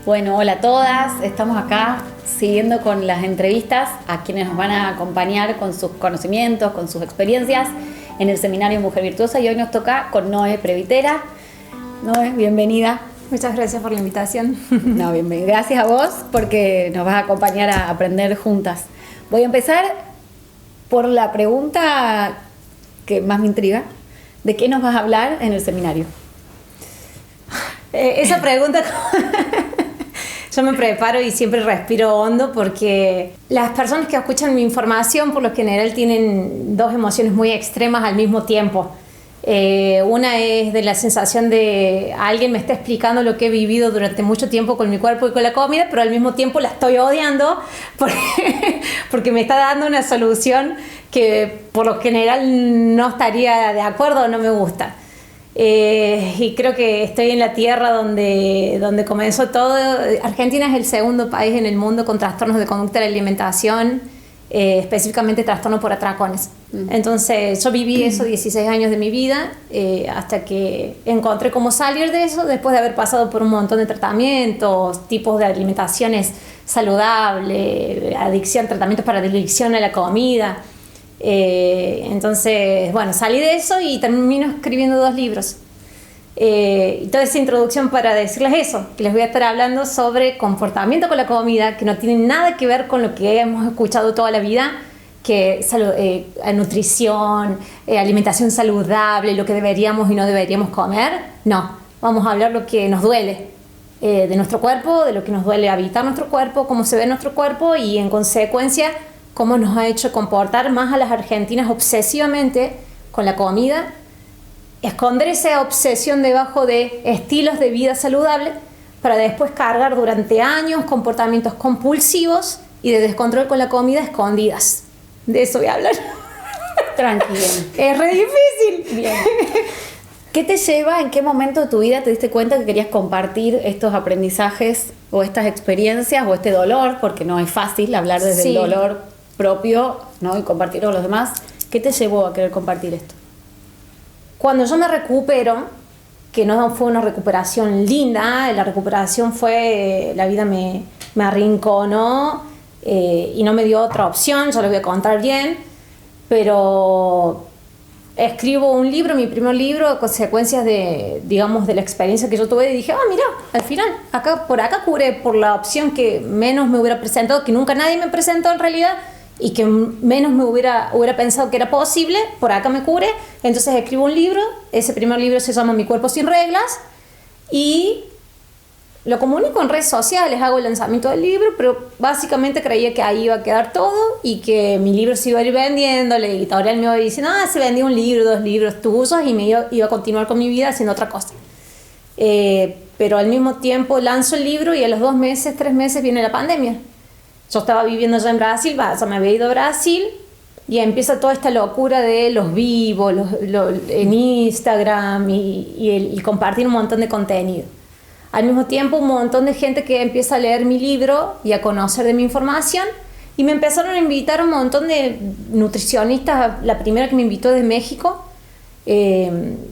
Bueno, hola a todas. Estamos acá siguiendo con las entrevistas a quienes nos van a acompañar con sus conocimientos, con sus experiencias en el seminario Mujer Virtuosa, y hoy nos toca con Noé Previtera. Noé, bienvenida. Muchas gracias por la invitación. No, bienvenida. Gracias a vos porque nos vas a acompañar a aprender juntas. Voy a empezar por la pregunta que más me intriga. ¿De qué nos vas a hablar en el seminario? Esa pregunta yo me preparo y siempre respiro hondo porque las personas que escuchan mi información por lo general tienen dos emociones muy extremas al mismo tiempo. Una es de la sensación de alguien me está explicando lo que he vivido durante mucho tiempo con mi cuerpo y con la comida, pero al mismo tiempo la estoy odiando porque me está dando una solución que por lo general no estaría de acuerdo o no me gusta. Y creo que estoy en la tierra donde comenzó todo. Argentina es el segundo país en el mundo con trastornos de conducta de la alimentación, específicamente trastorno por atracones. Entonces yo viví eso 16 años de mi vida hasta que encontré cómo salir de eso después de haber pasado por un montón de tratamientos, tipos de alimentaciones saludables, adicción, tratamientos para adicción a la comida. Entonces, bueno, salí de eso y termino escribiendo 2 libros. Y toda esa introducción para decirles eso, que les voy a estar hablando sobre comportamiento con la comida, que no tiene nada que ver con lo que hemos escuchado toda la vida, que nutrición, alimentación saludable, lo que deberíamos y no deberíamos comer. No, vamos a hablar lo que nos duele de nuestro cuerpo, de lo que nos duele habitar nuestro cuerpo, cómo se ve nuestro cuerpo y en consecuencia cómo nos ha hecho comportar más a las argentinas obsesivamente con la comida, esconder esa obsesión debajo de estilos de vida saludable para después cargar durante años comportamientos compulsivos y de descontrol con la comida escondidas. De eso voy a hablar. Tranquila. Es re difícil. Bien. ¿Qué te lleva, en qué momento de tu vida te diste cuenta que querías compartir estos aprendizajes o estas experiencias o este dolor? Porque no es fácil hablar desde el dolor propio, ¿no? Y compartirlo con los demás. ¿Qué te llevó a querer compartir esto? Cuando yo me recupero, que no fue una recuperación linda, la recuperación fue, la vida me arrinconó y no me dio otra opción, yo lo voy a contar bien, pero escribo un libro, mi primer libro, consecuencias de la experiencia que yo tuve y dije, mira, al final, por acá curé por la opción que menos me hubiera presentado, que nunca nadie me presentó en realidad, y que menos me hubiera pensado que era posible, por acá me curé. Entonces escribo un libro, ese primer libro se llama Mi cuerpo sin reglas, y lo comunico en redes sociales, hago el lanzamiento del libro, pero básicamente creía que ahí iba a quedar todo y que mi libro se iba a ir vendiendo, la editorial me iba diciendo, se vendió un libro, 2 libros tuyos, y me iba a continuar con mi vida haciendo otra cosa. Pero al mismo tiempo lanzo el libro y a los 2 meses, 3 meses viene la pandemia. Yo estaba viviendo ya en Brasil, ya me había ido a Brasil y empieza toda esta locura de los vivos, en Instagram y compartir un montón de contenido. Al mismo tiempo un montón de gente que empieza a leer mi libro y a conocer de mi información y me empezaron a invitar un montón de nutricionistas. La primera que me invitó de México,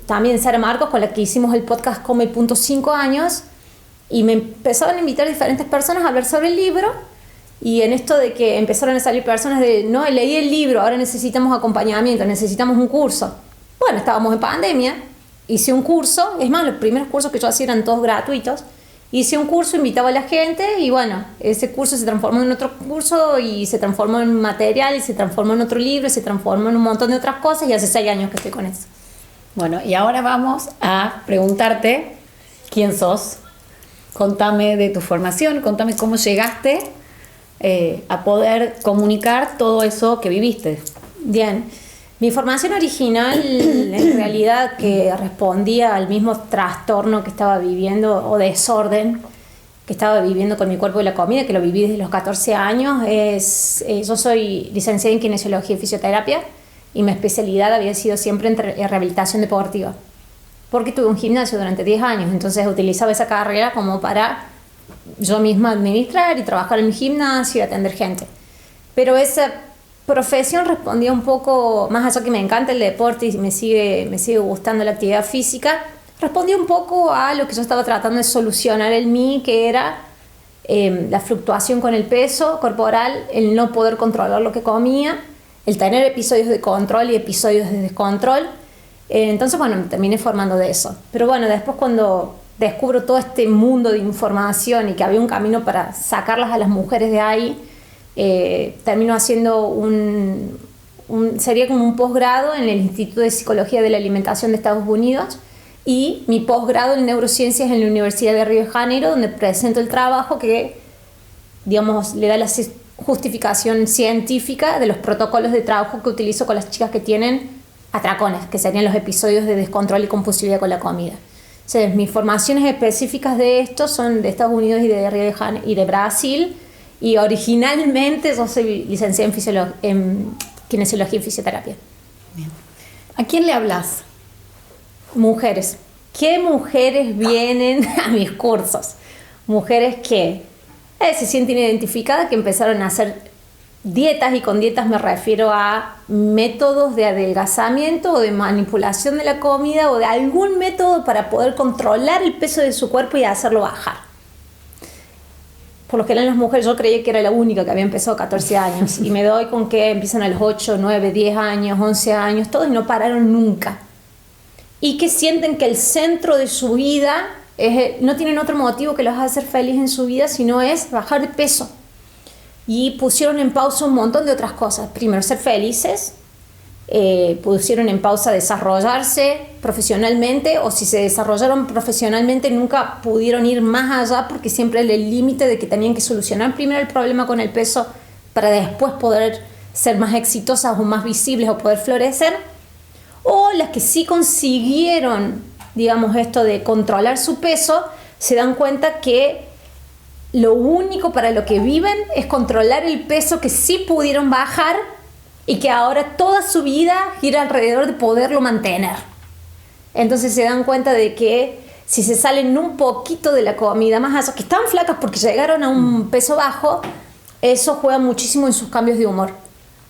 también Sara Marcos, con la que hicimos el podcast Come Punto 5 años, y me empezaron a invitar diferentes personas a hablar sobre el libro. Y en esto de que empezaron a salir personas de, no, leí el libro, ahora necesitamos acompañamiento, necesitamos un curso. Bueno, estábamos en pandemia, hice un curso, es más, los primeros cursos que yo hacía eran todos gratuitos. Hice un curso, invitaba a la gente y bueno, ese curso se transformó en otro curso y se transformó en material y se transformó en otro libro y se transformó en un montón de otras cosas y hace 6 años que estoy con eso. Bueno, y ahora vamos a preguntarte quién sos. Contame de tu formación, contame cómo llegaste a poder comunicar todo eso que viviste. Bien, mi formación original en realidad que respondía al mismo trastorno que estaba viviendo o desorden que estaba viviendo con mi cuerpo y la comida, que lo viví desde los 14 años. Yo soy licenciada en kinesiología y fisioterapia y mi especialidad había sido siempre en rehabilitación deportiva porque tuve un gimnasio durante 10 años, entonces utilizaba esa carrera como para yo misma administrar y trabajar en mi gimnasio y atender gente. Pero esa profesión respondía un poco, más allá que me encanta el deporte y me sigue gustando la actividad física, respondía un poco a lo que yo estaba tratando de solucionar en mí, que era la fluctuación con el peso corporal, el no poder controlar lo que comía, el tener episodios de control y episodios de descontrol. Entonces, bueno, me terminé formando de eso. Pero bueno, después cuando descubro todo este mundo de información y que había un camino para sacarlas a las mujeres de ahí, termino haciendo sería como un posgrado en el Instituto de Psicología de la Alimentación de Estados Unidos y mi posgrado en neurociencias en la Universidad de Río de Janeiro, donde presento el trabajo que, digamos, le da la justificación científica de los protocolos de trabajo que utilizo con las chicas que tienen atracones, que serían los episodios de descontrol y compulsividad con la comida. Entonces, mis formaciones específicas de esto son de Estados Unidos y de Río de Janeiro y de Brasil, y originalmente yo soy licenciada en kinesiología y fisioterapia. Bien. ¿A quién le hablas? Mujeres. ¿Qué mujeres vienen a mis cursos? Mujeres que se sienten identificadas, que empezaron a hacer dietas, y con dietas me refiero a métodos de adelgazamiento o de manipulación de la comida o de algún método para poder controlar el peso de su cuerpo y hacerlo bajar. Por lo que eran las mujeres, yo creía que era la única que había empezado a 14 años y me doy con que empiezan a los 8, 9, 10 años, 11 años, todos, y no pararon nunca. Y que sienten que el centro de su vida no tienen otro motivo que los haga ser felices en su vida, sino es bajar de peso. Y pusieron en pausa un montón de otras cosas. Primero, ser felices. Pusieron en pausa desarrollarse profesionalmente, o si se desarrollaron profesionalmente nunca pudieron ir más allá porque siempre el límite de que tenían que solucionar primero el problema con el peso para después poder ser más exitosas o más visibles o poder florecer. O las que sí consiguieron, digamos, esto de controlar su peso, se dan cuenta que lo único para lo que viven es controlar el peso que sí pudieron bajar y que ahora toda su vida gira alrededor de poderlo mantener. Entonces se dan cuenta de que si se salen un poquito de la comida, más allá que están flacas porque llegaron a un peso bajo, eso juega muchísimo en sus cambios de humor.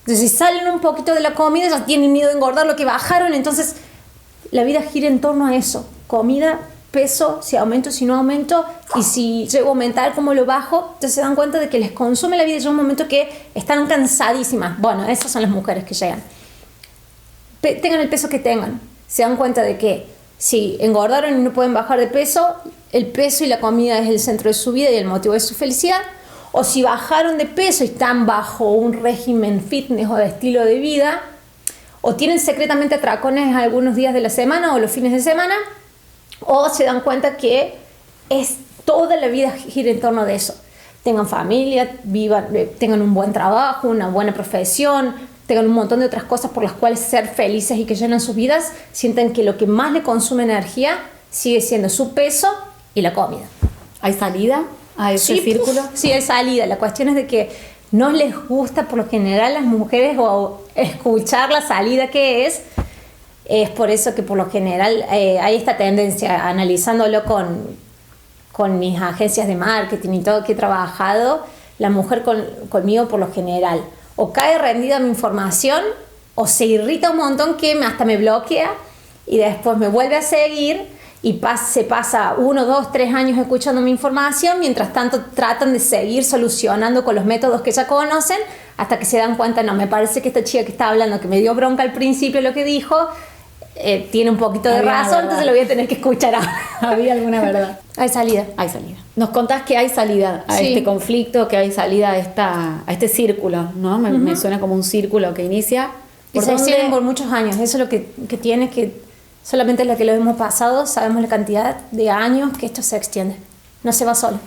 Entonces si salen un poquito de la comida, ya tienen miedo de engordar lo que bajaron, entonces la vida gira en torno a eso: comida, peso, si aumento, si no aumento, y si llego a aumentar, ¿cómo lo bajo? Entonces se dan cuenta de que les consume la vida y llega un momento que están cansadísimas. Bueno, esas son las mujeres que llegan. Tengan el peso que tengan, se dan cuenta de que si engordaron y no pueden bajar de peso, el peso y la comida es el centro de su vida y el motivo de su felicidad. O si bajaron de peso y están bajo un régimen fitness o de estilo de vida, o tienen secretamente atracones algunos días de la semana o los fines de semana, o se dan cuenta que es toda la vida gira en torno de eso. Tengan familia, tengan un buen trabajo, una buena profesión, tengan un montón de otras cosas por las cuales ser felices y que llenan sus vidas, sienten que lo que más le consume energía sigue siendo su peso y la comida. ¿Hay salida a ese círculo? Sí, hay salida. La cuestión es de que no les gusta por lo general las mujeres o escuchar la salida que es. Es por eso que por lo general hay esta tendencia, analizándolo con mis agencias de marketing y todo que he trabajado, la mujer conmigo por lo general o cae rendida mi información o se irrita un montón que hasta me bloquea y después me vuelve a seguir y se pasa 1, 2, 3 años escuchando mi información, mientras tanto tratan de seguir solucionando con los métodos que ya conocen hasta que se dan cuenta, no, me parece que esta chica que está hablando, que me dio bronca al principio lo que dijo, tiene un poquito de razón, entonces lo voy a tener que escuchar ahora. ¿Había alguna verdad? Hay salida. Hay salida. Nos contás que hay salida a este conflicto, que hay salida a este círculo, ¿no? Me suena como un círculo que inicia. Y se extienden por muchos años. Eso es lo que tiene, que solamente la que lo hemos pasado sabemos la cantidad de años que esto se extiende. No se va solo.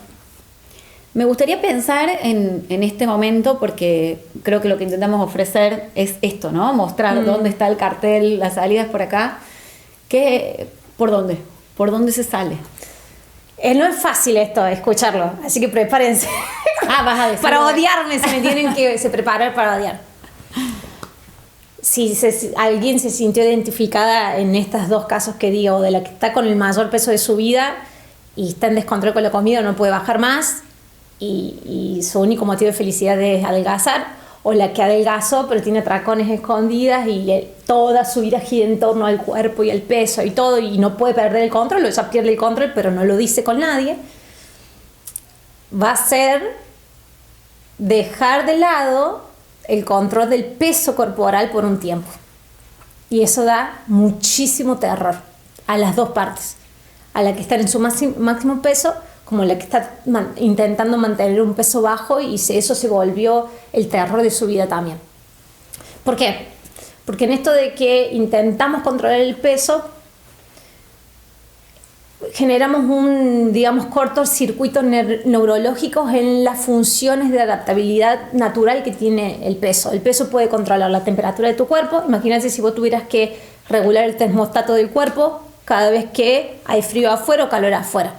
Me gustaría pensar en este momento, porque creo que lo que intentamos ofrecer es esto, ¿no? Mostrar dónde está el cartel, las salidas por acá. ¿Por dónde? ¿Por dónde se sale? No es fácil esto, escucharlo, así que prepárense. Vas a decir. Para odiarme, se me tienen que preparar para odiar. Si alguien se sintió identificada en estos dos casos que digo, de la que está con el mayor peso de su vida y está en descontrol con la comida, no puede bajar más, y su único motivo de felicidad es adelgazar, o la que adelgazó pero tiene atracones escondidas y toda su vida gira en torno al cuerpo y al peso y todo, y no puede perder el control, o ella pierde el control pero no lo dice con nadie. va a ser dejar de lado el control del peso corporal por un tiempo. Y eso da muchísimo terror a las dos partes, a la que está en su máximo peso como la que está intentando mantener un peso bajo, y eso se volvió el terror de su vida también. ¿Por qué? Porque en esto de que intentamos controlar el peso, generamos cortocircuitos neurológicos en las funciones de adaptabilidad natural que tiene el peso. El peso puede controlar la temperatura de tu cuerpo. Imagínate si vos tuvieras que regular el termostato del cuerpo cada vez que hay frío afuera o calor afuera.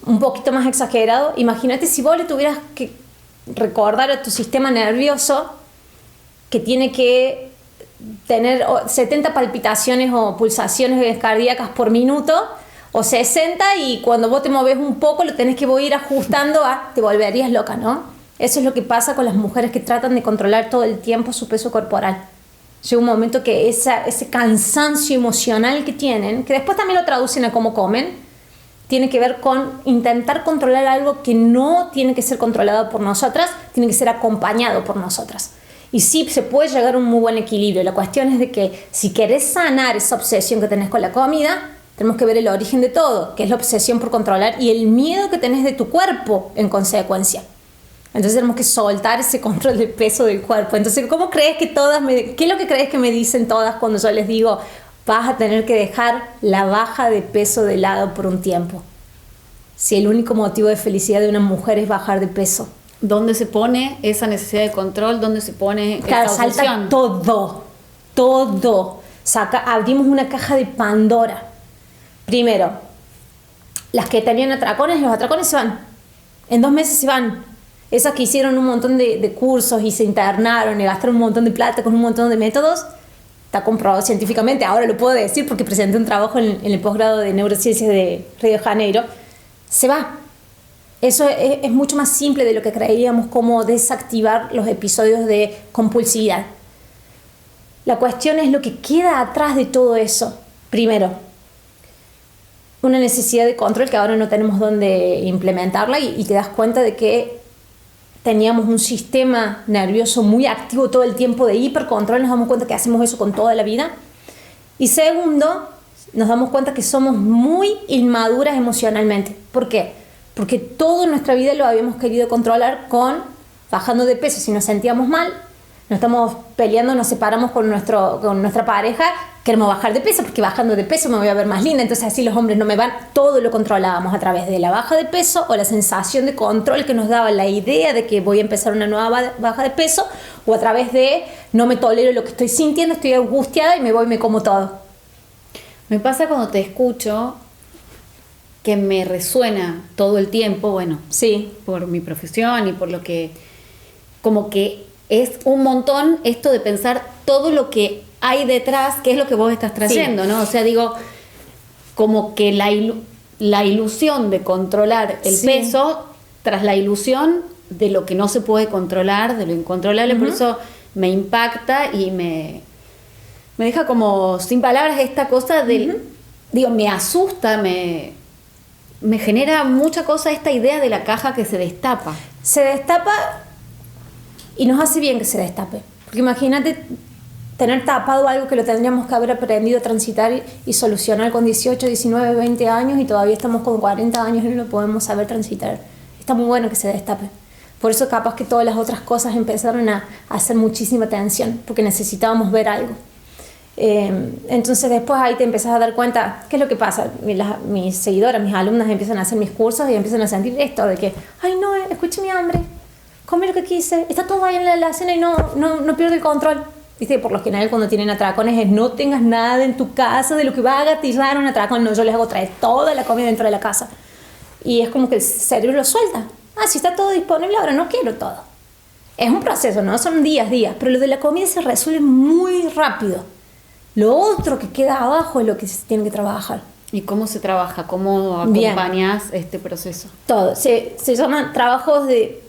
Un poquito más exagerado, imagínate si vos le tuvieras que recordar a tu sistema nervioso que tiene que tener 70 palpitaciones o pulsaciones cardíacas por minuto, o 60, y cuando vos te moves un poco lo tenés que ir ajustando te volverías loca, ¿no? Eso es lo que pasa con las mujeres que tratan de controlar todo el tiempo su peso corporal. Llega un momento que ese cansancio emocional que tienen, que después también lo traducen a cómo comen, tiene que ver con intentar controlar algo que no tiene que ser controlado por nosotras, tiene que ser acompañado por nosotras. Y sí, se puede llegar a un muy buen equilibrio. La cuestión es de que si querés sanar esa obsesión que tenés con la comida, tenemos que ver el origen de todo, que es la obsesión por controlar y el miedo que tenés de tu cuerpo en consecuencia. Entonces tenemos que soltar ese control del peso del cuerpo. Entonces, ¿cómo crees que qué es lo que crees que me dicen todas cuando yo les digo, vas a tener que dejar la baja de peso de lado por un tiempo? Si el único motivo de felicidad de una mujer es bajar de peso. ¿Dónde se pone esa necesidad de control? ¿Dónde se pone esa obsesión? Salta todo. Abrimos una caja de Pandora. Primero, las que tenían atracones, los atracones se van. En 2 meses se van. Esas que hicieron un montón de cursos y se internaron y gastaron un montón de plata con un montón de métodos, está comprobado científicamente. Ahora lo puedo decir porque presenté un trabajo en el posgrado de neurociencias de Río de Janeiro. Se va. Eso es mucho más simple de lo que creíamos, como desactivar los episodios de compulsividad. La cuestión es lo que queda atrás de todo eso. Primero, una necesidad de control que ahora no tenemos dónde implementarla, y te das cuenta de que teníamos un sistema nervioso muy activo todo el tiempo de hipercontrol. Nos damos cuenta que hacemos eso con toda la vida. Y segundo, nos damos cuenta que somos muy inmaduras emocionalmente. ¿Por qué? Porque toda nuestra vida lo habíamos querido controlar bajando de peso. Si nos sentíamos mal, nos estamos peleando, nos separamos con nuestra pareja, queremos bajar de peso porque bajando de peso me voy a ver más linda, entonces así los hombres no me van. Todo lo controlábamos a través de la baja de peso o la sensación de control que nos daba la idea de que voy a empezar una nueva baja de peso, o a través de no me tolero lo que estoy sintiendo, estoy angustiada y me como todo. Me pasa cuando te escucho que me resuena todo el tiempo, bueno, sí, por mi profesión y por lo que, como que es un montón esto de pensar todo lo que hay detrás, que es lo que vos estás trayendo, sí, ¿no? O sea, digo, como que la ilusión de controlar el sí, peso tras la ilusión de lo que no se puede controlar, de lo incontrolable. Por eso me impacta y me deja como sin palabras esta cosa del, digo, me asusta, me genera mucha cosa esta idea de la caja que se destapa. Se destapa y nos hace bien que se destape. Porque imagínate tener tapado algo que lo tendríamos que haber aprendido a transitar y solucionar con 18, 19, 20 años, y todavía estamos con 40 años y no lo podemos saber transitar. Está muy bueno que se destape. Por eso capaz que todas las otras cosas empezaron a hacer muchísima tensión, porque necesitábamos ver algo. Entonces después ahí te empezás a dar cuenta qué es lo que pasa. Mis seguidoras, mis alumnas empiezan a hacer mis cursos y empiezan a sentir esto de que, ay no, escuché mi hambre, comí lo que quise, está todo ahí en la alacena y no pierdo el control. ¿Viste? Por lo general cuando tienen atracones es no tengas nada en tu casa de lo que va a gatizar un atracón. No, yo les hago traer toda la comida dentro de la casa, y es como que el cerebro lo suelta. Si está todo disponible ahora, no quiero todo. Es un proceso, ¿no? Son días, pero lo de la comida se resuelve muy rápido. Lo otro que queda abajo es lo que se tiene que trabajar. ¿Y cómo se trabaja? ¿Cómo acompañas este proceso? Todo. Se llaman trabajos de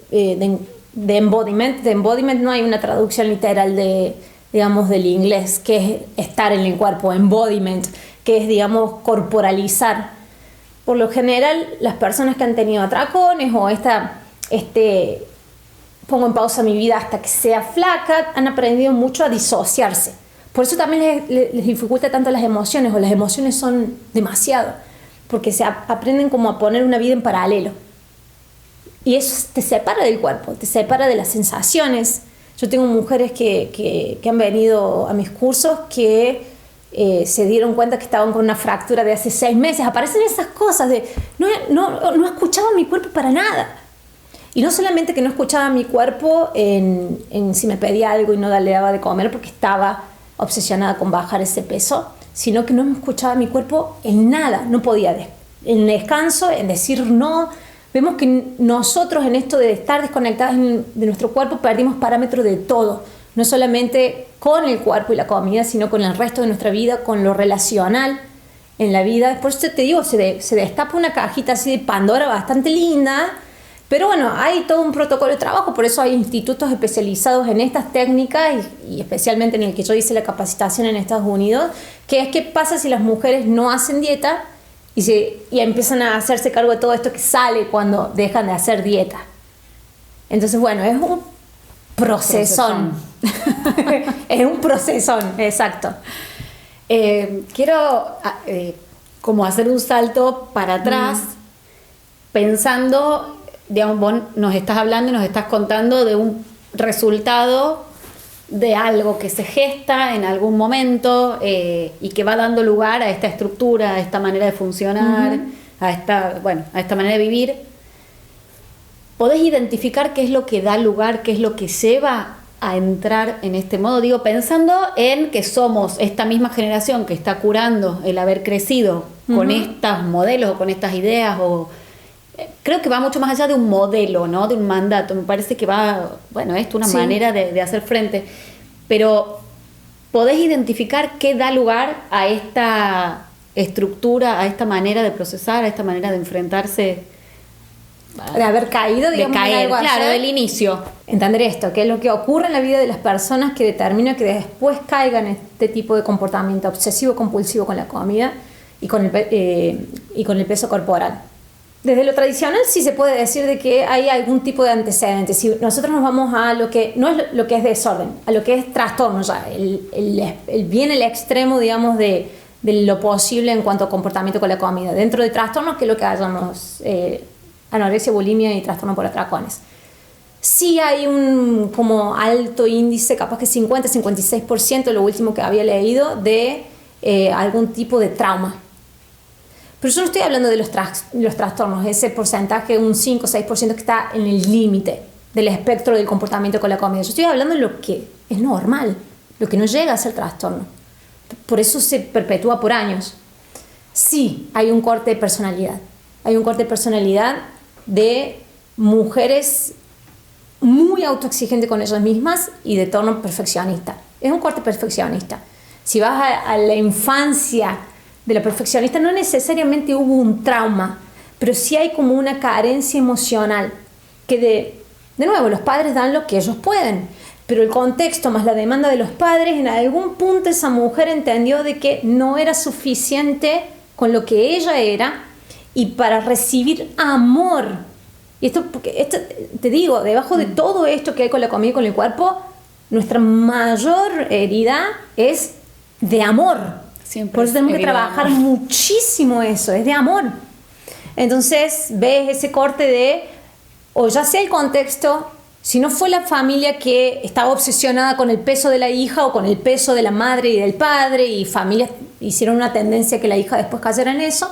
embodiment. De embodiment no hay una traducción literal del inglés, que es estar en el cuerpo. Embodiment, que es, digamos, corporalizar. por lo general, las personas que han tenido atracones o pongo en pausa mi vida hasta que sea flaca, han aprendido mucho a disociarse. Por eso también les dificulta tanto las emociones, o las emociones son demasiado, porque se aprenden como a poner una vida en paralelo. Y eso te separa del cuerpo, te separa de las sensaciones. Yo tengo mujeres que han venido a mis cursos que se dieron cuenta que estaban con una fractura de hace 6 meses. Aparecen esas cosas de no escuchaba mi cuerpo para nada. Y no solamente que no escuchaba mi cuerpo en si me pedía algo y no le daba de comer porque estaba obsesionada con bajar ese peso, sino que no me escuchaba mi cuerpo en nada. No podía, en descanso, en decir no. Vemos que nosotros en esto de estar desconectados de nuestro cuerpo perdimos parámetros de todo. No solamente con el cuerpo y la comida, sino con el resto de nuestra vida, con lo relacional en la vida. Por eso te digo, se destapa una cajita así de Pandora bastante linda. Pero bueno, hay todo un protocolo de trabajo, por eso hay institutos especializados en estas técnicas y especialmente en el que yo hice la capacitación en Estados Unidos, que es qué pasa si las mujeres no hacen dieta y empiezan a hacerse cargo de todo esto que sale cuando dejan de hacer dieta. Entonces, bueno, es un procesón. Es un procesón, exacto. Quiero como hacer un salto para atrás, pensando, digamos, vos nos estás hablando y nos estás contando de un resultado de algo que se gesta en algún momento y que va dando lugar a esta estructura, a esta manera de funcionar, a esta manera de vivir. ¿Podés identificar qué es lo que da lugar, qué es lo que lleva a entrar en este modo? Digo, pensando en que somos esta misma generación que está curando el haber crecido con estos modelos o con estas ideas creo que va mucho más allá de un modelo, ¿no? De un mandato. Me parece que va, bueno, esto es una manera de hacer frente. Pero ¿podés identificar qué da lugar a esta estructura, a esta manera de procesar, a esta manera de enfrentarse? De haber caído, digamos, de caer, algo claro, del inicio. Entender esto, que es lo que ocurre en la vida de las personas que determina que después caigan en este tipo de comportamiento obsesivo-compulsivo con la comida y con el peso corporal. Desde lo tradicional sí se puede decir de que hay algún tipo de antecedentes. Si nosotros nos vamos a lo que no es lo que es desorden, a lo que es trastorno ya, el extremo, digamos, de lo posible en cuanto a comportamiento con la comida. Dentro de trastornos, que es lo que llamamos anorexia, bulimia y trastorno por atracones. Sí hay un como alto índice, capaz que 50-56%, lo último que había leído, de algún tipo de trauma. Pero yo no estoy hablando de los trastornos, ese porcentaje, un 5-6% que está en el límite del espectro del comportamiento con la comida. Yo estoy hablando de lo que es normal, lo que no llega a ser trastorno. Por eso se perpetúa por años. Sí, hay un corte de personalidad. Hay un corte de personalidad de mujeres muy autoexigentes con ellas mismas y de tono perfeccionista. Es un corte perfeccionista. Si vas a la infancia de la perfeccionista, no necesariamente hubo un trauma, pero sí hay como una carencia emocional que de nuevo, los padres dan lo que ellos pueden, pero el contexto más la demanda de los padres, en algún punto esa mujer entendió de que no era suficiente con lo que ella era y para recibir amor. Y esto te digo, debajo de todo esto que hay con la comida y con el cuerpo, nuestra mayor herida es de amor. Siempre. Por eso tenemos que trabajar muchísimo eso, es de amor. Entonces ves ese corte de, o ya sea el contexto, si no fue la familia que estaba obsesionada con el peso de la hija o con el peso de la madre y del padre, y familias hicieron una tendencia que la hija después cayera en eso,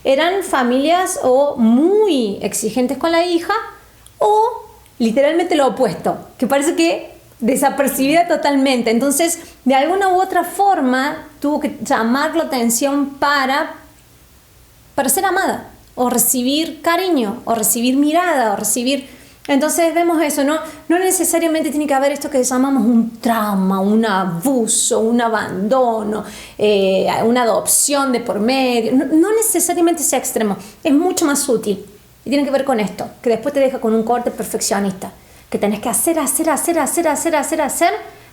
eran familias o muy exigentes con la hija o literalmente lo opuesto, que parece que desapercibida totalmente. Entonces, de alguna u otra forma, tuvo que llamar la atención para ser amada, o recibir cariño, o recibir mirada, o recibir... Entonces vemos eso, no necesariamente tiene que haber esto que llamamos un trauma, un abuso, un abandono, una adopción de por medio. No necesariamente sea extremo, es mucho más sutil. Y tiene que ver con esto, que después te deja con un corte perfeccionista, que tenés que hacer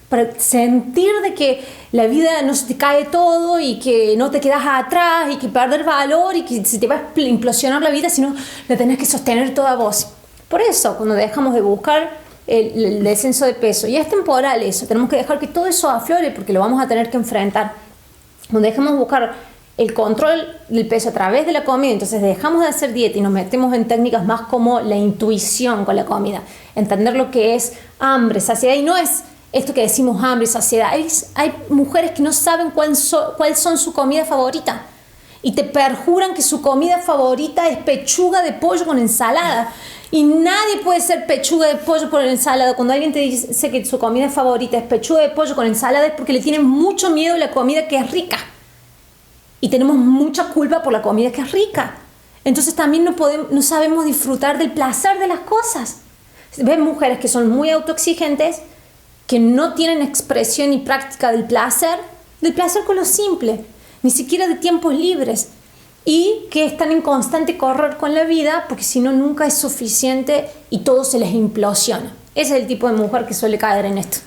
para sentir de que la vida no se te cae todo y que no te quedas atrás y que perder valor y que se te va a implosionar la vida, sino la tenés que sostener toda vos. Por eso, cuando dejamos de buscar el descenso de peso, y es temporal eso, tenemos que dejar que todo eso aflore porque lo vamos a tener que enfrentar. Cuando dejamos de buscar el control del peso a través de la comida, entonces dejamos de hacer dieta y nos metemos en técnicas más como la intuición con la comida, entender lo que es hambre, saciedad, y no es esto que decimos hambre y saciedad. Hay mujeres que no saben cuál son su comida favorita y te perjuran que su comida favorita es pechuga de pollo con ensalada, y nadie puede ser pechuga de pollo con ensalada. Cuando alguien te dice que su comida favorita es pechuga de pollo con ensalada es porque le tienen mucho miedo a la comida que es rica, y tenemos mucha culpa por la comida que es rica. Entonces también no sabemos disfrutar del placer de las cosas. Ven mujeres que son muy autoexigentes, que no tienen expresión y práctica del placer con lo simple, ni siquiera de tiempos libres, y que están en constante correr con la vida porque si no nunca es suficiente y todo se les implosiona. Ese es el tipo de mujer que suele caer en esto.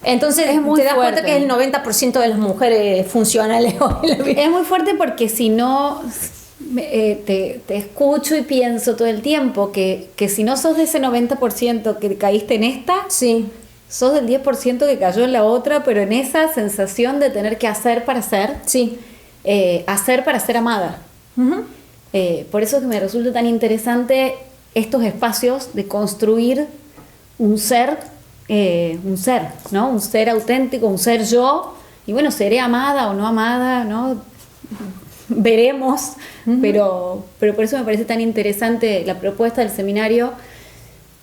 Entonces te das cuenta que es el 90% de las mujeres funcionales hoy en la vida. Es muy fuerte porque si no te escucho y pienso todo el tiempo que si no sos de ese 90% que caíste en esta, sí, sos del 10% que cayó en la otra, pero en esa sensación de tener que hacer para ser, sí, hacer para ser amada. Uh-huh. Por eso es que me resulta tan interesante estos espacios de construir un ser, ¿no? Un ser auténtico, un ser yo, y bueno, seré amada o no amada, ¿no? Veremos, uh-huh. pero por eso me parece tan interesante la propuesta del seminario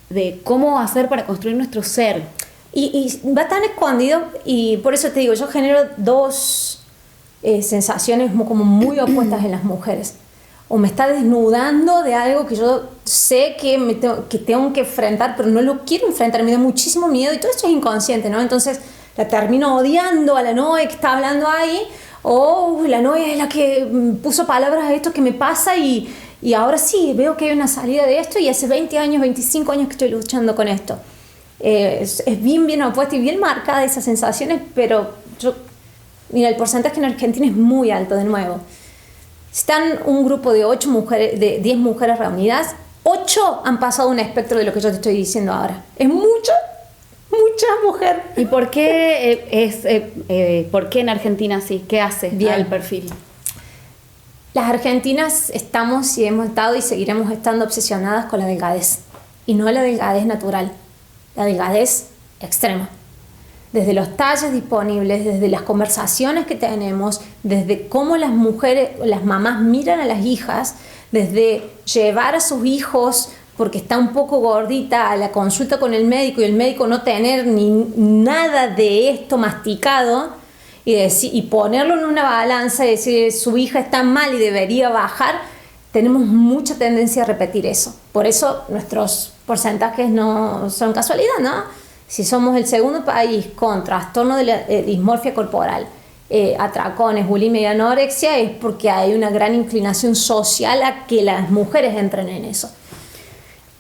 de cómo hacer para construir nuestro ser. Y va tan escondido, y por eso te digo, yo genero dos sensaciones como muy opuestas en las mujeres. O me está desnudando de algo que yo sé que tengo que enfrentar, pero no lo quiero enfrentar, me da muchísimo miedo, y todo esto es inconsciente, ¿no? Entonces la termino odiando a la Noé que está hablando ahí, o la Noé es la que puso palabras a esto que me pasa, y ahora sí, veo que hay una salida de esto, y hace 20 años, 25 años que estoy luchando con esto. Es bien opuesta y bien marcada esas sensaciones, pero mira, el porcentaje en Argentina es muy alto de nuevo. Están un grupo de 8 mujeres, de 10 mujeres reunidas, 8 han pasado un espectro de lo que yo te estoy diciendo ahora. Es mucha mujer. ¿Y por qué por qué en Argentina sí? ¿Qué hace bien el perfil? Las argentinas estamos y hemos estado y seguiremos estando obsesionadas con la delgadez, y no la delgadez natural, la delgadez extrema. Desde los talles disponibles, desde las conversaciones que tenemos, desde cómo las mujeres, las mamás miran a las hijas, desde llevar a sus hijos porque está un poco gordita a la consulta con el médico, y el médico no tener ni nada de esto masticado, y ponerlo en una balanza y decir su hija está mal y debería bajar. Tenemos mucha tendencia a repetir eso. Por eso nuestros porcentajes no son casualidad, ¿no? Si somos el segundo país con trastorno de la dismorfia corporal, atracones, bulimia y anorexia, es porque hay una gran inclinación social a que las mujeres entren en eso.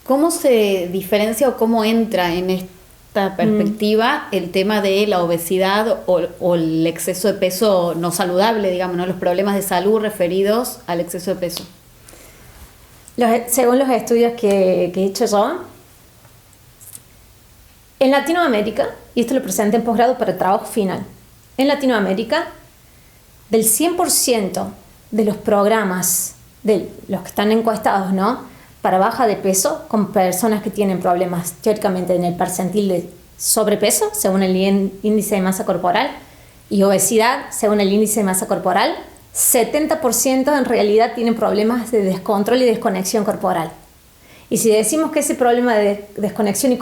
¿Cómo se diferencia o cómo entra en esta perspectiva el tema de la obesidad o el exceso de peso no saludable, digamos, ¿no? Los problemas de salud referidos al exceso de peso? Según los estudios que he hecho yo, en Latinoamérica, y esto lo presenté en posgrado para el trabajo final, en Latinoamérica, del 100% de los programas, de los que están encuestados, ¿no?, para baja de peso, con personas que tienen problemas teóricamente en el percentil de sobrepeso, según el índice de masa corporal, y obesidad, según el índice de masa corporal, 70% en realidad tienen problemas de descontrol y desconexión corporal. Y si decimos que ese problema de desconexión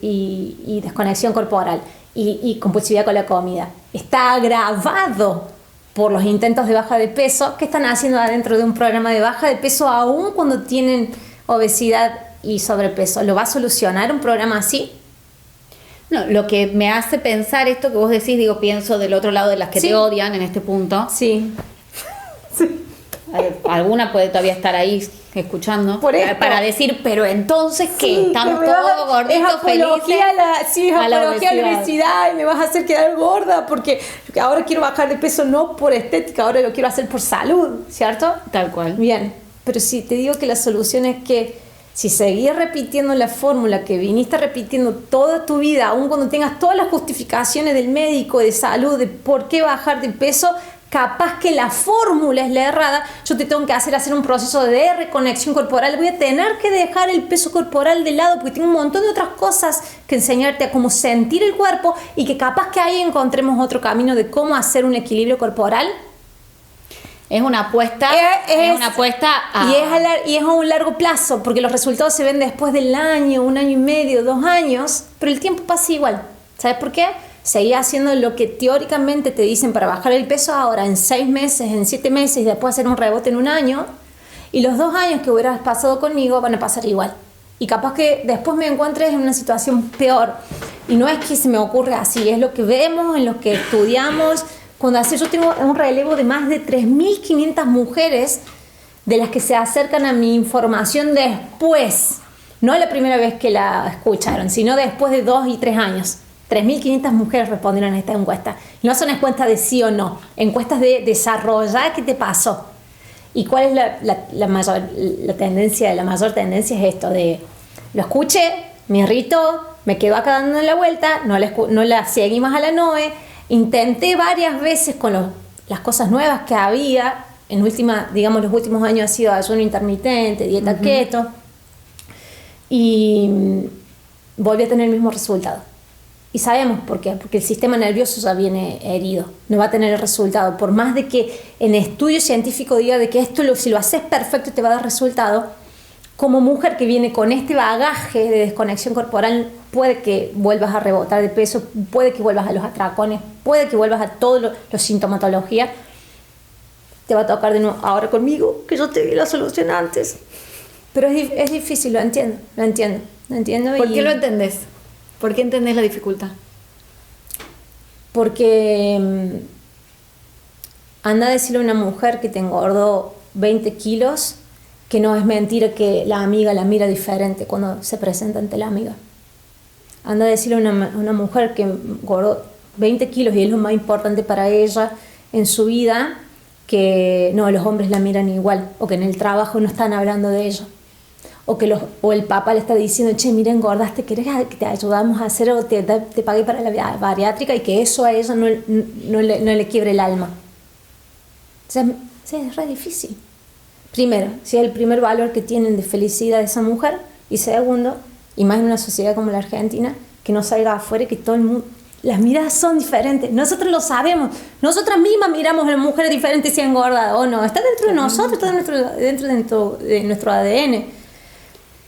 y desconexión corporal y compulsividad con la comida está agravado por los intentos de baja de peso, ¿qué están haciendo adentro de un programa de baja de peso aún cuando tienen obesidad y sobrepeso? ¿Lo va a solucionar un programa así? No, lo que me hace pensar esto que vos decís, pienso del otro lado de las que te odian en este punto. Sí. Alguna puede todavía estar ahí escuchando para decir, pero entonces ¿qué? Sí, Estamos todos gorditos, felices. Es apología a la obesidad y me vas a hacer quedar gorda porque ahora quiero bajar de peso no por estética, ahora lo quiero hacer por salud, ¿cierto? Tal cual. Bien, pero si te digo que la solución es que si seguís repitiendo la fórmula que viniste repitiendo toda tu vida, aun cuando tengas todas las justificaciones del médico, de salud, de por qué bajar de peso, capaz que la fórmula es la errada, yo te tengo que hacer un proceso de reconexión corporal, voy a tener que dejar el peso corporal de lado porque tengo un montón de otras cosas que enseñarte a cómo sentir el cuerpo y que capaz que ahí encontremos otro camino de cómo hacer un equilibrio corporal. Es una apuesta, es una apuesta y es a un largo plazo, porque los resultados se ven después del año, 1 año y medio, 2 años, pero el tiempo pasa igual. ¿Sabes por qué? Seguir haciendo lo que teóricamente te dicen para bajar el peso ahora en 6 meses, en 7 meses y después hacer un rebote en 1 año, y los 2 años que hubieras pasado conmigo van a pasar igual. Y capaz que después me encuentres en una situación peor. Y no es que se me ocurre así, es lo que vemos, en lo que estudiamos. Cuando yo tengo un relevo de más de 3.500 mujeres de las que se acercan a mi información después, no la primera vez que la escucharon, sino después de 2 y 3 años. 3.500 mujeres respondieron a esta encuesta. No son encuestas de sí o no, encuestas de desarrollar qué te pasó. ¿Y cuál es la mayor tendencia? La mayor tendencia es esto de, lo escuché, me irritó, me quedo acá dando la vuelta, no la seguí más a la NOE, intenté varias veces con las cosas nuevas que había, los últimos años ha sido ayuno intermitente, dieta keto, y volví a tener el mismo resultado. Y sabemos por qué, porque el sistema nervioso ya viene herido, no va a tener el resultado. Por más de que en estudio científico diga de que esto si lo haces perfecto te va a dar resultado, como mujer que viene con este bagaje de desconexión corporal, puede que vuelvas a rebotar de peso, puede que vuelvas a los atracones, puede que vuelvas a toda la sintomatología. Te va a tocar de nuevo ahora conmigo, que yo te di la solución antes. Pero es difícil, lo entiendo. ¿Por qué lo entendés? ¿Por qué entendés la dificultad? Porque anda a decirle a una mujer que te engordó 20 kilos que no es mentira que la amiga la mira diferente cuando se presenta ante la amiga. Anda a decirle a una mujer que engordó 20 kilos y es lo más importante para ella en su vida, que no, los hombres la miran igual, o que en el trabajo no están hablando de ella. O el papá le está diciendo, che, mira, engordaste, ¿querés que te ayudamos a hacer o te pague para la bariátrica? Y que eso a ella no le quiebre el alma. O sea, es re difícil. Primero, si es el primer valor que tienen de felicidad de esa mujer. Y segundo, y más en una sociedad como la Argentina, que no salga afuera y que todo el mundo... Las miradas son diferentes, nosotros lo sabemos. Nosotras mismas miramos a las mujeres diferentes si engorda o no. Está dentro de nosotros, está dentro de nuestro ADN.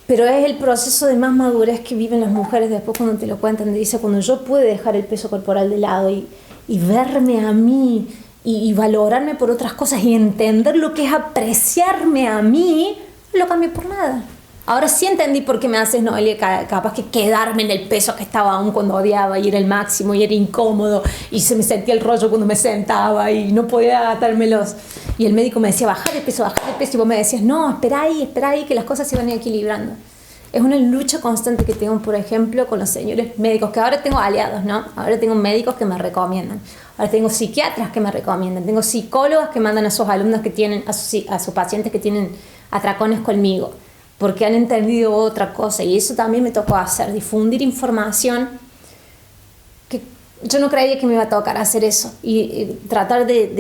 Pero es el proceso de más madurez que viven las mujeres después cuando te lo cuentan. Dice, cuando yo pude dejar el peso corporal de lado y verme a mí y valorarme por otras cosas y entender lo que es apreciarme a mí, no lo cambié por nada. Ahora sí entendí por qué me haces, Noelia, capaz que quedarme en el peso que estaba aún cuando odiaba y era el máximo y era incómodo y se me sentía el rollo cuando me sentaba y no podía atármelos. Y el médico me decía, bajar de peso, y vos me decías, no, espera ahí, que las cosas se van equilibrando. Es una lucha constante que tengo, por ejemplo, con los señores médicos, que ahora tengo aliados, ¿no? Ahora tengo médicos que me recomiendan, ahora tengo psiquiatras que me recomiendan, tengo psicólogas que mandan a sus alumnos que tienen, a sus pacientes que tienen atracones conmigo, porque han entendido otra cosa, y eso también me tocó hacer, difundir información que yo no creía que me iba a tocar hacer eso, y tratar de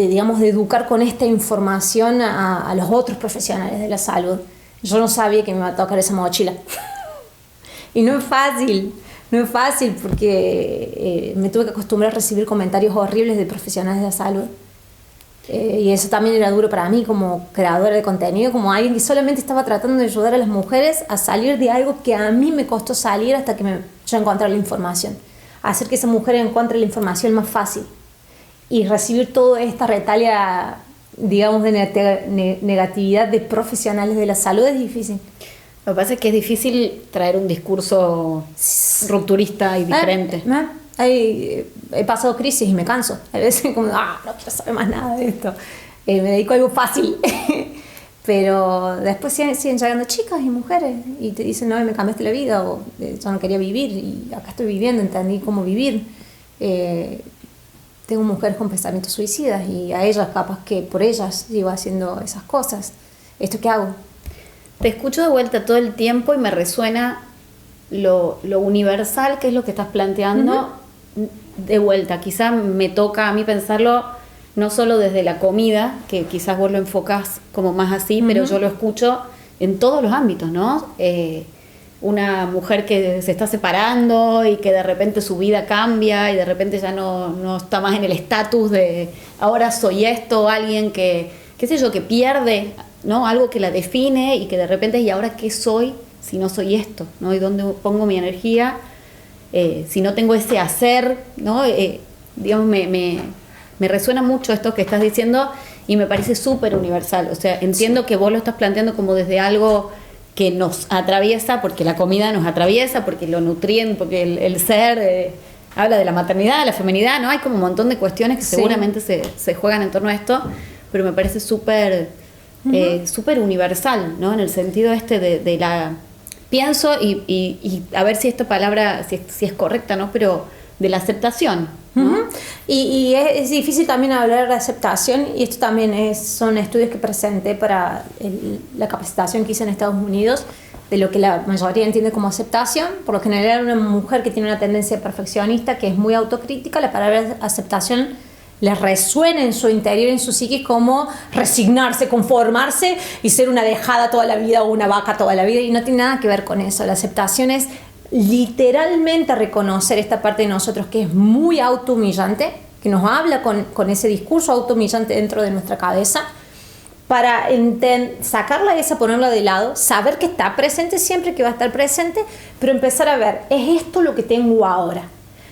educar con esta información a los otros profesionales de la salud. Yo no sabía que me iba a tocar esa mochila. Y no es fácil porque me tuve que acostumbrar a recibir comentarios horribles de profesionales de la salud. Y eso también era duro para mí como creadora de contenido, como alguien que solamente estaba tratando de ayudar a las mujeres a salir de algo que a mí me costó salir hasta que yo encontré la información. Hacer que esa mujer encuentre la información más fácil. Y recibir toda esta retalia, digamos, de negatividad de profesionales de la salud es difícil. Lo que pasa es que es difícil traer un discurso rupturista y diferente. He pasado crisis y me canso. A veces como, no quiero saber más nada de esto. Me dedico a algo fácil. Pero después siguen llegando chicas y mujeres y te dicen, no, me cambiaste la vida, o yo no quería vivir y acá estoy viviendo, entendí cómo vivir. Tengo mujeres con pensamientos suicidas y a ellas capaz que por ellas sigo haciendo esas cosas. ¿Esto qué hago? Te escucho de vuelta todo el tiempo y me resuena lo universal que es lo que estás planteando. De vuelta. Quizá me toca a mí pensarlo no solo desde la comida, que quizás vos lo enfocás como más así, pero yo lo escucho en todos los ámbitos, ¿no? Una mujer que se está separando y que de repente su vida cambia y de repente ya no está más en el estatus de ahora soy esto, alguien que, qué sé yo, que pierde, ¿no? Algo que la define y que de repente, ¿y ahora qué soy si no soy esto? ¿No? ¿Y dónde pongo mi energía? Si no tengo ese hacer, ¿no? Digamos, me resuena mucho esto que estás diciendo y me parece súper universal. O sea, entiendo que vos lo estás planteando como desde algo que nos atraviesa, porque la comida nos atraviesa, porque lo nutrien, porque el ser habla de la maternidad, de la feminidad, ¿no? Hay como un montón de cuestiones que seguramente se juegan en torno a esto, pero me parece súper súper universal, ¿no? En el sentido de la... Pienso, y a ver si esta palabra, si es correcta, ¿no? Pero de la aceptación, ¿no? Y es difícil también hablar de aceptación, y esto también son estudios que presenté para la capacitación que hice en Estados Unidos, de lo que la mayoría entiende como aceptación. Por lo general, una mujer que tiene una tendencia perfeccionista, que es muy autocrítica, la palabra aceptación le resuena en su interior, en su psique, como resignarse, conformarse y ser una dejada toda la vida o una vaca toda la vida, y no tiene nada que ver con eso. La aceptación es literalmente reconocer esta parte de nosotros que es muy autohumillante, que nos habla con ese discurso autohumillante dentro de nuestra cabeza, para sacarla esa, ponerla de lado, saber que está presente siempre, que va a estar presente, pero empezar a ver, ¿es esto lo que tengo ahora?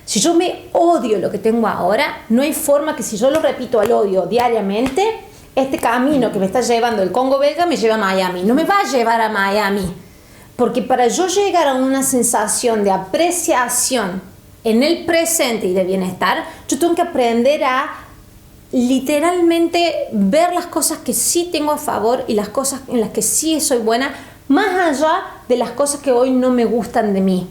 Si yo me odio lo que tengo ahora, no hay forma que, si yo lo repito al odio diariamente, este camino que me está llevando el Congo belga me lleva a Miami. No me va a llevar a Miami. Porque para yo llegar a una sensación de apreciación en el presente y de bienestar, yo tengo que aprender a literalmente ver las cosas que sí tengo a favor y las cosas en las que sí soy buena, más allá de las cosas que hoy no me gustan de mí.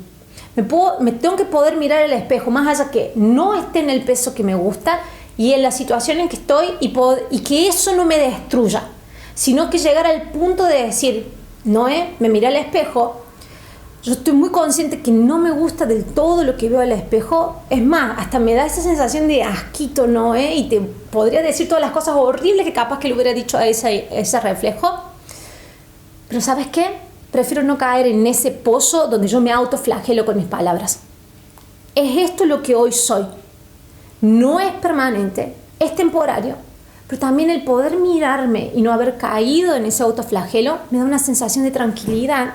Me tengo que poder mirar al espejo, más allá que no esté en el peso que me gusta y en la situación en que estoy, y que eso no me destruya, sino que llegar al punto de decir, Noé, me miré al espejo, yo estoy muy consciente que no me gusta del todo lo que veo al espejo, es más, hasta me da esa sensación de asquito, Noé, y te podría decir todas las cosas horribles que capaz que le hubiera dicho a ese reflejo, pero ¿sabes qué? Prefiero no caer en ese pozo donde yo me autoflagelo con mis palabras. Es esto lo que hoy soy. No es permanente, es temporario, pero también el poder mirarme y no haber caído en ese autoflagelo me da una sensación de tranquilidad,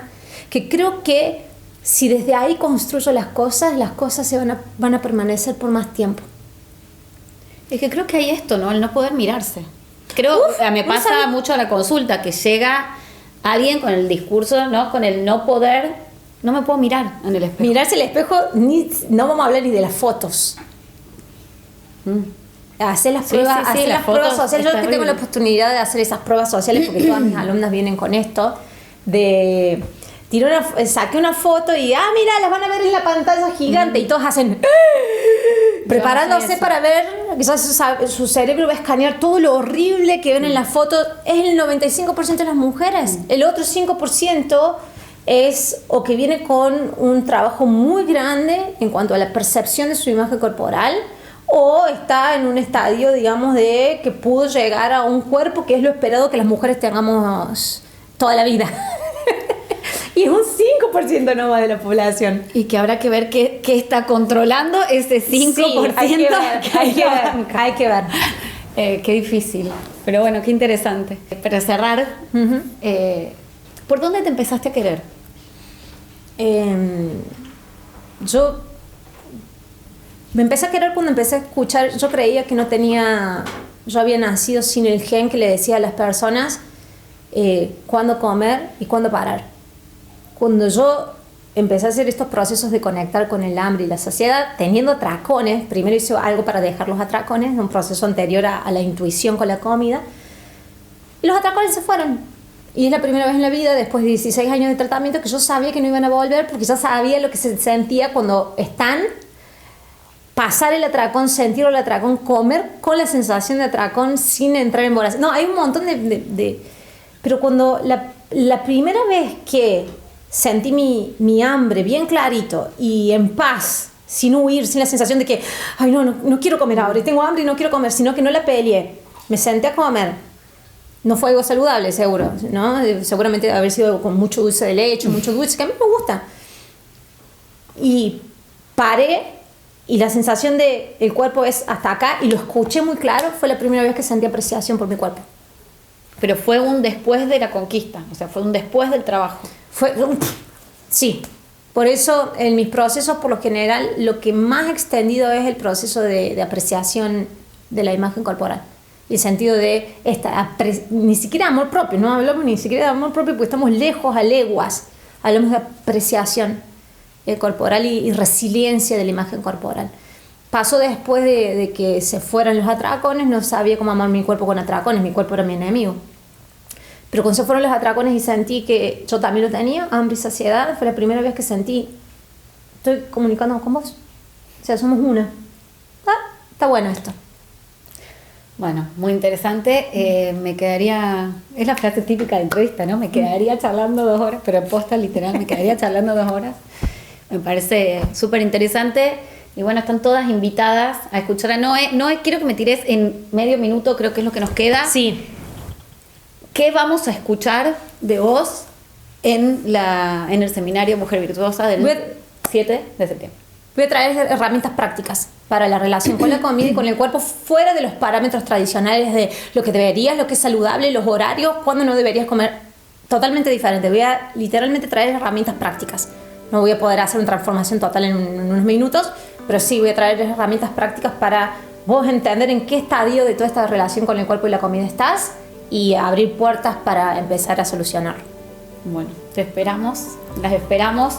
que creo que si desde ahí construyo las cosas se van a permanecer por más tiempo. Es que creo que hay esto, ¿no? El no poder mirarse. Me pasa mucho a la consulta, que llega alguien con el discurso, ¿no? Con el no poder, no me puedo mirar en el espejo. Mirarse al espejo, no vamos a hablar ni de las fotos. Hacer las pruebas, hacer las pruebas sociales. Yo que tengo la oportunidad de hacer esas pruebas sociales, porque todas mis alumnas vienen con esto, de saqué una foto y mira, las van a ver en la pantalla gigante, y todos hacen preparándose para ver, quizás su cerebro va a escanear todo lo horrible que ven en la foto. Es el 95% de las mujeres. El otro 5% es o que viene con un trabajo muy grande en cuanto a la percepción de su imagen corporal, o está en un estadio, digamos, de que pudo llegar a un cuerpo que es lo esperado que las mujeres tengamos toda la vida. Y es un 5% nomás de la población. Y que habrá que ver qué está controlando ese 5%. Sí, hay que ver. Qué difícil. Pero bueno, qué interesante. Para cerrar, ¿por dónde te empezaste a querer? Yo me empecé a querer cuando empecé a escuchar. Yo creía que yo había nacido sin el gen que le decía a las personas cuándo comer y cuándo parar. Cuando yo empecé a hacer estos procesos de conectar con el hambre y la saciedad, teniendo atracones, primero hice algo para dejar los atracones, un proceso anterior a la intuición con la comida, y los atracones se fueron. Y es la primera vez en la vida, después de 16 años de tratamiento, que yo sabía que no iban a volver porque ya sabía lo que se sentía cuando están, pasar el atracón, sentir el atracón, comer con la sensación de atracón sin entrar en voracidad. No, hay un montón pero cuando la primera vez que sentí mi hambre bien clarito y en paz, sin huir, sin la sensación de que, ay, no quiero comer ahora, tengo hambre y no quiero comer, sino que no la peleé, me senté a comer. No fue algo saludable, seguro, ¿no? Seguramente haber sido con mucho dulce de leche, mucho dulce, que a mí me gusta. Y paré, y la sensación de el cuerpo es hasta acá, y lo escuché muy claro, fue la primera vez que sentí apreciación por mi cuerpo. Pero fue un después de la conquista, o sea, fue un después del trabajo. Sí. Por eso, en mis procesos, por lo general, lo que más extendido es el proceso de apreciación de la imagen corporal. El sentido de ni siquiera amor propio, no hablamos ni siquiera de amor propio porque estamos lejos, a leguas. Hablamos de apreciación corporal y resiliencia de la imagen corporal. Pasó después de que se fueran los atracones, no sabía cómo amar mi cuerpo con atracones, mi cuerpo era mi enemigo. Pero cuando se fueron los atracones y sentí que yo también lo tenía, hambre y saciedad, fue la primera vez que sentí, estoy comunicando con vos. O sea, somos una. Está bueno esto. Bueno, muy interesante. Me quedaría, es la frase típica de entrevista, ¿no? Me quedaría charlando 2 horas, pero posta literal, me quedaría charlando 2 horas. Me parece súper interesante. Y bueno, están todas invitadas a escuchar a Noé. Noé, quiero que me tires en medio minuto, creo que es lo que nos queda. Sí. ¿Qué vamos a escuchar de vos en el seminario Mujer Virtuosa del 7 de septiembre? Voy a traer herramientas prácticas para la relación con la comida y con el cuerpo fuera de los parámetros tradicionales de lo que deberías, lo que es saludable, los horarios, cuándo no deberías comer. Totalmente diferente. Voy a literalmente traer herramientas prácticas. No voy a poder hacer una transformación total en unos minutos, pero sí voy a traer herramientas prácticas para vos entender en qué estadio de toda esta relación con el cuerpo y la comida estás y abrir puertas para empezar a solucionarlo. Bueno, te esperamos, las esperamos.